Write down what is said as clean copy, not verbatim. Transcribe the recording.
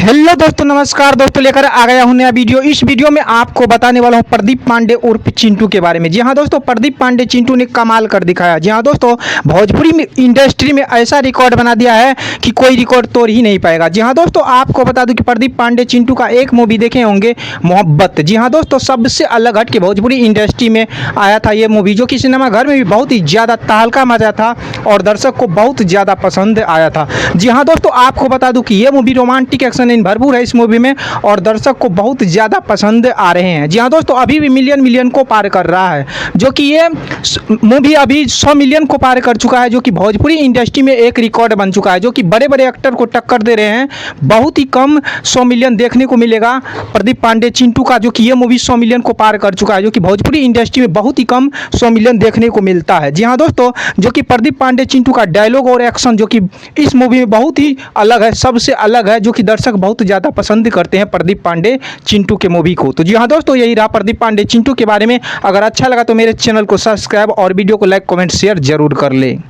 Hello दोस्तों, नमस्कार दोस्तों। लेकर आ गया हूं नया वीडियो। इस वीडियो में आपको बताने वाला हूं प्रदीप पांडे उर्फ चिंटू के बारे में। जी हां दोस्तों, प्रदीप पांडे चिंटू ने कमाल कर दिखाया। जी हां दोस्तों, भोजपुरी में इंडस्ट्री में ऐसा रिकॉर्ड बना दिया है कि कोई रिकॉर्ड तोड़ ही नहीं पाएगा। जी हां दोस्तों, आपको बता दूं कि प्रदीप पांडे चिंटू का एक मूवी देखे होंगे, मोहब्बत। जी हां दोस्तों, सबसे अलग हट के भोजपुरी इंडस्ट्री में आया था ये मूवी, जो कि सिनेमाघर में भी बहुत ही ज़्यादा तहलका मचा था और दर्शक को बहुत ज़्यादा पसंद आया था। जी हाँ दोस्तों, आपको बता दूं कि ये मूवी रोमांटिक एक्शन इन भरपूर है इस मूवी में और दर्शक को बहुत ज़्यादा पसंद आ रहे हैं। जी हाँ दोस्तों, अभी भी मिलियन को पार कर रहा है, जो कि ये मूवी अभी 100 मिलियन को पार कर चुका है, जो कि भोजपुरी इंडस्ट्री में एक रिकॉर्ड बन चुका है, जो कि बड़े बड़े एक्टर को टक्कर दे रहे हैं। बहुत ही कम 100 मिलियन देखने को मिलेगा प्रदीप पांडे चिंटू का, जो कि ये मूवी 100 मिलियन को पार कर चुका है, जो कि भोजपुरी इंडस्ट्री में बहुत ही कम 100 मिलियन देखने को मिलता है। जी हाँ दोस्तों, जो कि प्रदीप पांडे चिंटू का डायलॉग और एक्शन जो कि इस मूवी में बहुत ही अलग है, सबसे अलग है, जो कि दर्शक बहुत ज़्यादा पसंद करते हैं प्रदीप पांडे चिंटू के मूवी को। तो जी हाँ दोस्तों, यही रहा प्रदीप पांडे चिंटू के बारे में। अगर अच्छा लगा तो मेरे चैनल को सब्सक्राइब और वीडियो को लाइक कमेंट शेयर जरूर कर लें।